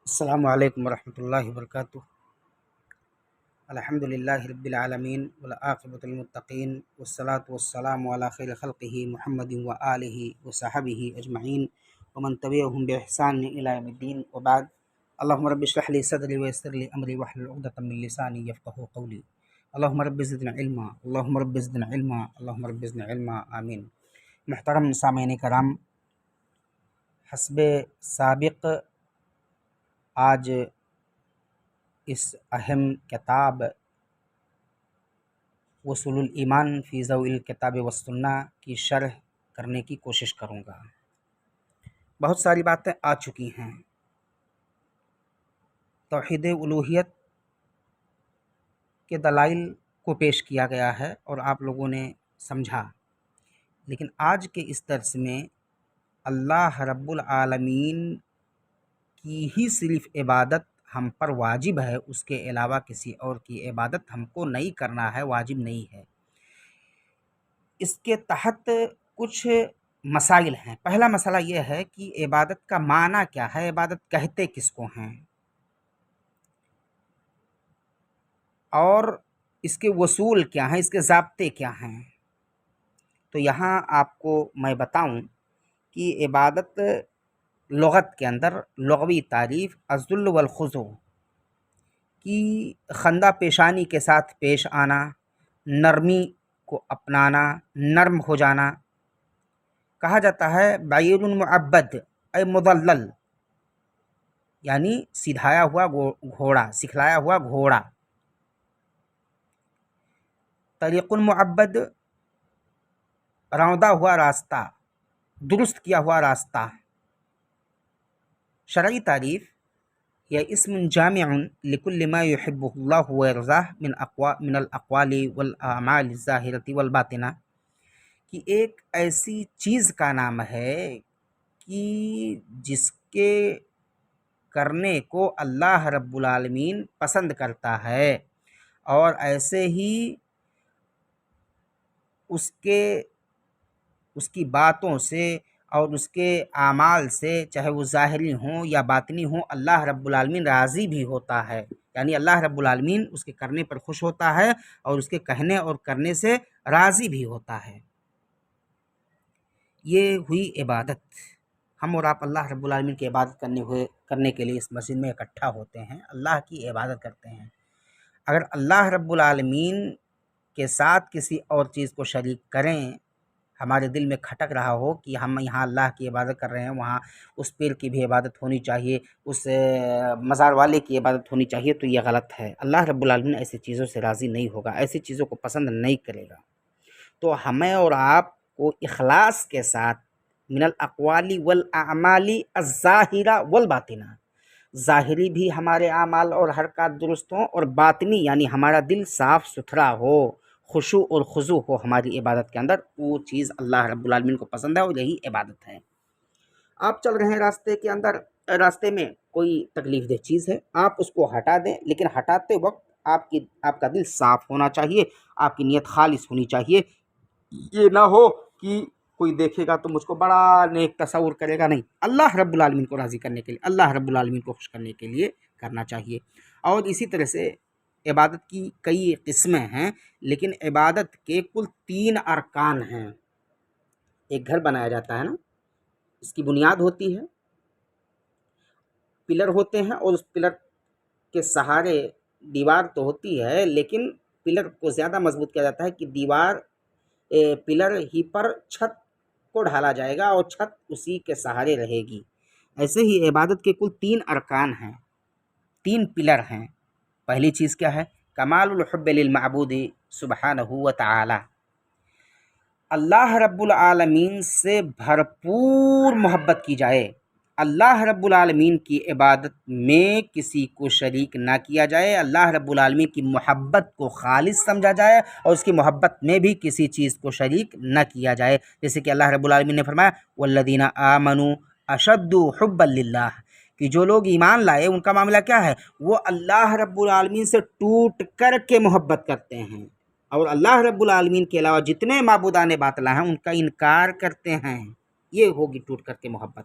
السلام علیکم ورحمۃ اللہ وبرکاتہ۔ الحمد للہ رب العالمین والعاقبۃ للمتقین والصلاة والسلام علی خیر خلقہ محمد وآلہ وصحبہ اجمعین ومن تبعہم بإحسان الی یوم الدین وبعد۔ اللہم رب اشرح لی صدری ویسر لی امری واحلل عقدۃ من لسانی یفقہوا قولی۔ اللہم رب زدنا علما، اللہم رب زدنا علما، اللہم رب زدنا علما، آمین۔ محترم سامعین کرام، حسب سابق آج اس اہم کتاب وصول الایمان فی ضوء الکتاب والسنہ کی شرح کرنے کی کوشش کروں گا۔ بہت ساری باتیں آ چکی ہیں۔ توحید الوہیت کے دلائل کو پیش کیا گیا ہے اور آپ لوگوں نے سمجھا، لیکن آج کے اس درس میں اللہ رب العالمین کی ہی صرف عبادت ہم پر واجب ہے، اس کے علاوہ کسی اور کی عبادت ہم کو نہیں کرنا ہے، واجب نہیں ہے۔ اس کے تحت کچھ مسائل ہیں۔ پہلا مسئلہ یہ ہے کہ عبادت کا معنی کیا ہے، عبادت کہتے کس کو ہیں، اور اس کے وصول کیا ہیں، اس کے ضابطے کیا ہیں۔ تو یہاں آپ کو میں بتاؤں کہ عبادت لغت کے اندر لغوی تعریف الذل والخضوع کی خندہ پیشانی کے ساتھ پیش آنا، نرمی کو اپنانا، نرم ہو جانا۔ کہا جاتا ہے بعیر معبد اے مضلل، یعنی سدھایا ہوا گھوڑا، سکھلایا ہوا گھوڑا۔ طریق معبد روندا ہوا راستہ، درست کیا ہوا راستہ۔ شرعی تعریف یہ اسم جامع لکل ما یحبہ اللہ ویرضاہ من الاقوال والاعمال الظاہرۃ والباطنہ، کہ ایک ایسی چیز کا نام ہے کہ جس کے کرنے کو اللہ رب العالمین پسند کرتا ہے، اور ایسے ہی اس کی باتوں سے اور اس کے اعمال سے، چاہے وہ ظاہری ہوں یا باطنی ہوں، اللہ رب العالمین راضی بھی ہوتا ہے۔ یعنی اللہ رب العالمین اس کے کرنے پر خوش ہوتا ہے اور اس کے کہنے اور کرنے سے راضی بھی ہوتا ہے۔ یہ ہوئی عبادت۔ ہم اور آپ اللہ رب العالمین کی عبادت کرنے کے لیے اس مسجد میں اکٹھا ہوتے ہیں، اللہ کی عبادت کرتے ہیں۔ اگر اللہ رب العالمین کے ساتھ کسی اور چیز کو شریک کریں، ہمارے دل میں کھٹک رہا ہو کہ ہم یہاں اللہ کی عبادت کر رہے ہیں، وہاں اس پیر کی بھی عبادت ہونی چاہیے، اس مزار والے کی عبادت ہونی چاہیے، تو یہ غلط ہے۔ اللہ رب العالمین ایسی چیزوں سے راضی نہیں ہوگا، ایسی چیزوں کو پسند نہیں کرے گا۔ تو ہمیں اور آپ کو اخلاص کے ساتھ من الاقوال والاعمال الظاہرہ والباطنہ، ظاہری بھی ہمارے اعمال اور حرکات درست ہوں، اور باطنی یعنی ہمارا دل صاف ستھرا ہو، خشوع اور خضوع ہو ہماری عبادت کے اندر، وہ چیز اللہ رب العالمین کو پسند ہے اور یہی عبادت ہے۔ آپ چل رہے ہیں راستے کے اندر، راستے میں کوئی تکلیف دہ چیز ہے، آپ اس کو ہٹا دیں، لیکن ہٹاتے وقت آپ کا دل صاف ہونا چاہیے، آپ کی نیت خالص ہونی چاہیے۔ یہ نہ ہو کہ کوئی دیکھے گا تو مجھ کو بڑا نیک تصور کرے گا، نہیں، اللہ رب العالمین کو راضی کرنے کے لیے، اللہ رب العالمین کو خوش کرنے کے لیے کرنا چاہیے۔ اور اسی طرح سے عبادت کی کئی قسمیں ہیں، لیکن عبادت کے کل 3 ارکان ہیں۔ ایک گھر بنایا جاتا ہے نا، اس کی بنیاد ہوتی ہے، پلر ہوتے ہیں، اور اس پلر کے سہارے دیوار تو ہوتی ہے، لیکن پلر کو زیادہ مضبوط کیا جاتا ہے کہ دیوار پلر ہی پر چھت کو ڈھالا جائے گا اور چھت اسی کے سہارے رہے گی۔ ایسے ہی عبادت کے کل 3 ارکان ہیں، 3 پلر ہیں۔ پہلی چیز کیا ہے؟ کمال الحب للمعبود سبحانہ وتعالی، اللہ رب العالمین سے بھرپور محبت کی جائے، اللہ رب العالمین کی عبادت میں کسی کو شریک نہ کیا جائے، اللہ رب العالمین کی محبت کو خالص سمجھا جائے، اور اس کی محبت میں بھی کسی چیز کو شریک نہ کیا جائے۔ جیسے کہ اللہ رب العالمین نے فرمایا والذین آمنوا اشد حبا للہ، کہ جو لوگ ایمان لائے ان کا معاملہ کیا ہے؟ وہ اللہ رب العالمین سے ٹوٹ کر کے محبت کرتے ہیں، اور اللہ رب العالمین کے علاوہ جتنے معبودان باطلہ ہیں ان کا انکار کرتے ہیں۔ یہ ہوگی ٹوٹ کر کے محبت۔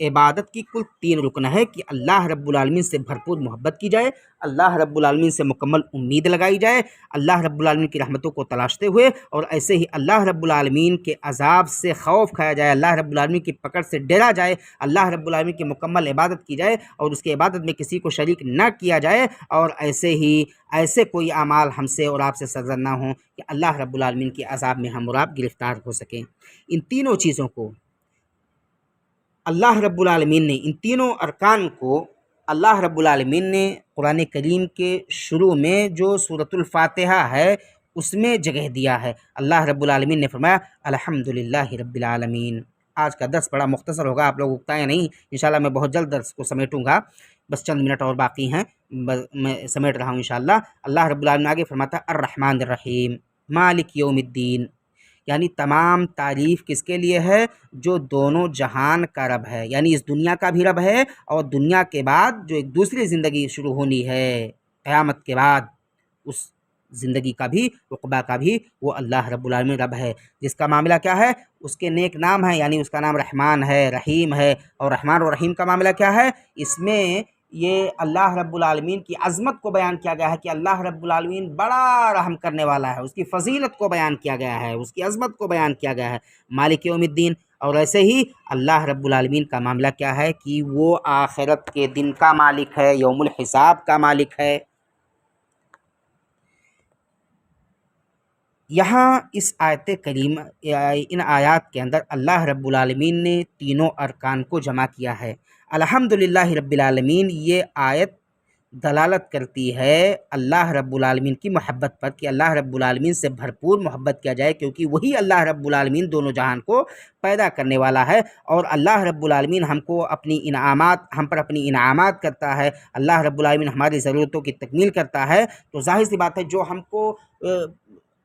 عبادت کی کل 3 رکن ہے کہ اللہ رب العالمین سے بھرپور محبت کی جائے، اللہ رب العالمین سے مکمل امید لگائی جائے، اللہ رب العالمین کی رحمتوں کو تلاشتے ہوئے، اور ایسے ہی اللہ رب العالمین کے عذاب سے خوف کھایا جائے، اللہ رب العالمین کی پکڑ سے ڈرا جائے، اللہ رب العالمین کی مکمل عبادت کی جائے اور اس کی عبادت میں کسی کو شریک نہ کیا جائے، اور ایسے کوئی اعمال ہم سے اور آپ سے صادر نہ ہوں کہ اللہ رب العالمین کے عذاب میں ہم اور آپ گرفتار ہو سکیں۔ ان تینوں چیزوں کو اللہ رب العالمین نے، ان تینوں ارکان کو اللہ رب العالمین نے قرآن کریم کے شروع میں جو سورۃ الفاتحہ ہے اس میں جگہ دیا ہے۔ اللہ رب العالمین نے فرمایا الحمدللہ رب العالمین۔ آج کا درس بڑا مختصر ہوگا، آپ لوگ اکتائیں نہیں، انشاءاللہ میں بہت جلد درس کو سمیٹوں گا، بس چند منٹ اور باقی ہیں، میں سمیٹ رہا ہوں انشاءاللہ۔ اللہ رب العالمین آگے فرماتا الرحمن الرحیم مالک یوم الدین، یعنی تمام تعریف کس کے لیے ہے؟ جو دونوں جہان کا رب ہے، یعنی اس دنیا کا بھی رب ہے اور دنیا کے بعد جو ایک دوسری زندگی شروع ہونی ہے قیامت کے بعد، اس زندگی کا بھی، عقبہ کا بھی، وہ اللہ رب العالمین رب ہے، جس کا معاملہ کیا ہے؟ اس کے نیک نام ہے، یعنی اس کا نام رحمان ہے، رحیم ہے، اور رحمان اور رحیم کا معاملہ کیا ہے؟ اس میں یہ اللہ رب العالمین کی عظمت کو بیان کیا گیا ہے کہ اللہ رب العالمین بڑا رحم کرنے والا ہے، اس کی فضیلت کو بیان کیا گیا ہے، اس کی عظمت کو بیان کیا گیا ہے، مالک یوم الدین۔ اور ایسے ہی اللہ رب العالمین کا معاملہ کیا ہے کہ وہ آخرت کے دن کا مالک ہے، یوم الحساب کا مالک ہے۔ یہاں اس آیت کریمہ، ان آیات کے اندر اللہ رب العالمین نے تینوں ارکان کو جمع کیا ہے۔ الحمدللہ رب العالمین، یہ آیت دلالت کرتی ہے اللہ رب العالمین کی محبت پر کہ اللہ رب العالمین سے بھرپور محبت کیا جائے، کیونکہ وہی اللہ رب العالمین دونوں جہان کو پیدا کرنے والا ہے، اور اللہ رب العالمین ہم پر اپنی انعامات کرتا ہے، اللہ رب العالمین ہماری ضرورتوں کی تکمیل کرتا ہے، تو ظاہر سی بات ہے جو ہم کو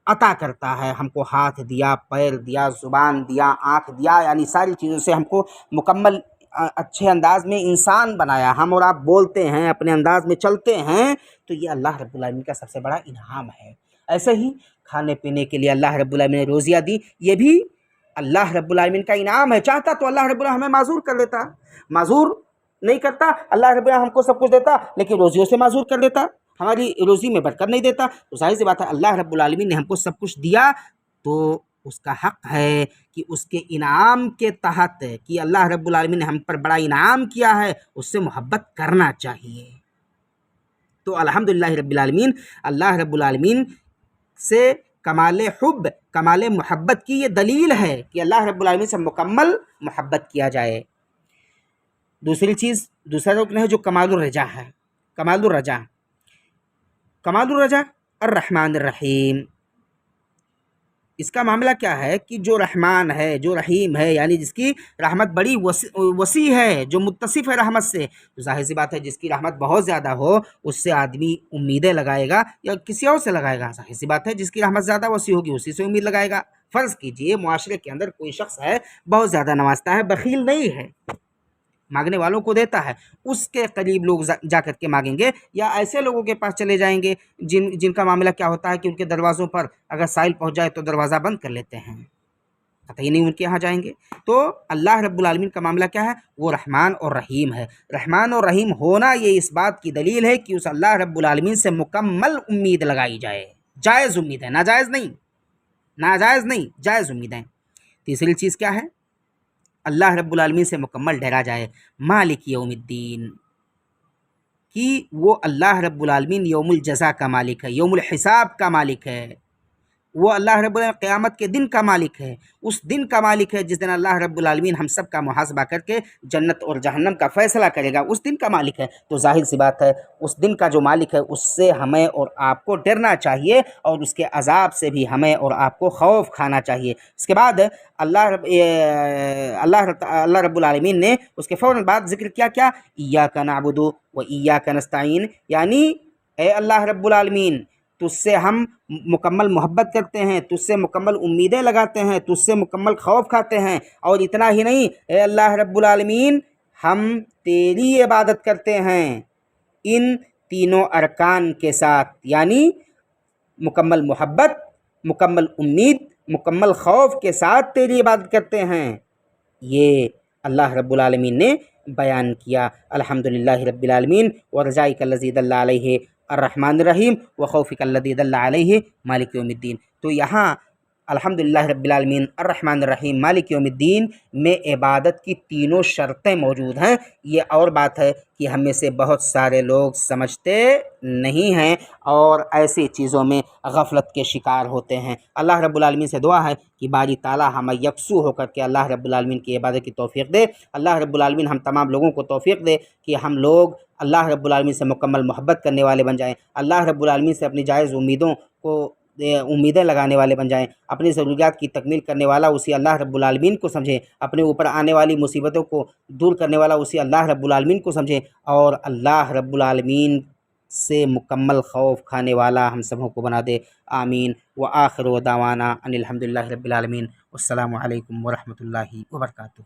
عطا کرتا ہے، ہم کو ہاتھ دیا، پیر دیا، زبان دیا، آنکھ دیا، یعنی ساری چیزوں سے ہم کو مکمل اچھے انداز میں انسان بنایا، ہم اور آپ بولتے ہیں، اپنے انداز میں چلتے ہیں، تو یہ اللہ رب العالمین کا سب سے بڑا انعام ہے۔ ایسے ہی کھانے پینے کے لیے اللہ رب العالمین نے روزیاں دی، یہ بھی اللہ رب العالمین کا انعام ہے۔ چاہتا تو اللہ رب العالمین ہمیں معذور کر دیتا، معذور نہیں کرتا، اللہ رب العالمین ہم کو سب کچھ دیتا لیکن روزیوں سے معذور کر دیتا، ہماری روزی میں برکت نہیں دیتا، تو ظاہر سی بات ہے اللہ رب العالمین نے ہم کو سب کچھ دیا، تو اس کا حق ہے کہ اس کے انعام کے تحت کہ اللہ رب العالمین نے ہم پر بڑا انعام کیا ہے، اس سے محبت کرنا چاہیے۔ تو الحمدللہ رب العالمین، اللہ رب العالمین سے کمال حب، کمال محبت کی یہ دلیل ہے کہ اللہ رب العالمین سے مکمل محبت کیا جائے۔ دوسرا رکن ہے جو کمال الرجا ہے، کمال الرجا الرحمن الرحیم۔ اس کا معاملہ کیا ہے کہ جو رحمان ہے، جو رحیم ہے، یعنی جس کی رحمت بڑی وسیع ہے، جو متصف ہے رحمت سے، تو ظاہر سی بات ہے جس کی رحمت بہت زیادہ ہو اس سے آدمی امیدیں لگائے گا یا کسی اور سے لگائے گا، ظاہر سی بات ہے جس کی رحمت زیادہ وسیع ہوگی اسی سے امید لگائے گا۔ فرض کیجئے معاشرے کے اندر کوئی شخص ہے، بہت زیادہ نوازتا ہے، بخیل نہیں ہے، مانگنے والوں کو دیتا ہے، اس کے قریب لوگ جا کر کے مانگیں گے، یا ایسے لوگوں کے پاس چلے جائیں گے جن کا معاملہ کیا ہوتا ہے کہ ان کے دروازوں پر اگر سائل پہنچ جائے تو دروازہ بند کر لیتے ہیں، قطعی نہیں ان کے یہاں جائیں گے۔ تو اللہ رب العالمین کا معاملہ کیا ہے؟ وہ رحمان اور رحیم ہے۔ رحمان اور رحیم ہونا یہ اس بات کی دلیل ہے کہ اس اللہ رب العالمین سے مکمل امید لگائی جائے، جائز امید ہے، ناجائز نہیں، جائز امید ہے۔ تیسری چیز کیا ہے؟ اللہ رب العالمین سے مکمل ڈرا جائے، مالک یوم الدین، کہ وہ اللہ رب العالمین یوم الجزا کا مالک ہے، یوم الحساب کا مالک ہے، وہ اللہ رب العالمین قیامت کے دن کا مالک ہے، اس دن کا مالک ہے جس دن اللہ رب العالمین ہم سب کا محاسبہ کر کے جنت اور جہنم کا فیصلہ کرے گا، اس دن کا مالک ہے۔ تو ظاہر سی بات ہے اس دن کا جو مالک ہے اس سے ہمیں اور آپ کو ڈرنا چاہیے، اور اس کے عذاب سے بھی ہمیں اور آپ کو خوف کھانا چاہیے۔ اس کے بعد اللہ رب العالمین نے اس کے فوراً بعد ذکر کیا ایاک نعبد و ایاک نستعین، یعنی اے اللہ رب العالمین تجھ سے ہم مکمل محبت کرتے ہیں، تجھ سے مکمل امیدیں لگاتے ہیں، تجھ سے مکمل خوف کھاتے ہیں، اور اتنا ہی نہیں اے اللہ رب العالمین ہم تیری عبادت کرتے ہیں ان تینوں ارکان کے ساتھ، یعنی مکمل محبت، مکمل امید، مکمل خوف کے ساتھ تیری عبادت کرتے ہیں۔ یہ اللہ رب العالمین نے بیان کیا۔ الحمدللہ رب العالمین ورضائک الذی دل علیہ الرحمن الرحیم وخوفک الذی دل علیہ مالک یوم الدین۔ تو یہاں الحمدللہ رب العالمین الرحمن الرحیم مالک یوم الدین میں عبادت کی تینوں شرطیں موجود ہیں۔ یہ اور بات ہے کہ ہم میں سے بہت سارے لوگ سمجھتے نہیں ہیں اور ایسی چیزوں میں غفلت کے شکار ہوتے ہیں۔ اللہ رب العالمین سے دعا ہے کہ باری تعالیٰ ہمیں یکسو ہو کر کے اللہ رب العالمین کی عبادت کی توفیق دے۔ اللہ رب العالمین ہم تمام لوگوں کو توفیق دے کہ ہم لوگ اللہ رب العالمین سے مکمل محبت کرنے والے بن جائیں، اللہ رب العالمین سے اپنی جائز امیدیں لگانے والے بن جائیں، اپنی ضروریات کی تکمیل کرنے والا اسی اللہ رب العالمین کو سمجھیں، اپنے اوپر آنے والی مصیبتوں کو دور کرنے والا اسی اللہ رب العالمین کو سمجھیں، اور اللہ رب العالمین سے مکمل خوف کھانے والا ہم سبوں کو بنا دے۔ آمین۔ وآخر دعوانا ان الحمدللہ رب العالمین۔ السلام علیکم ورحمۃ اللہ وبرکاتہ۔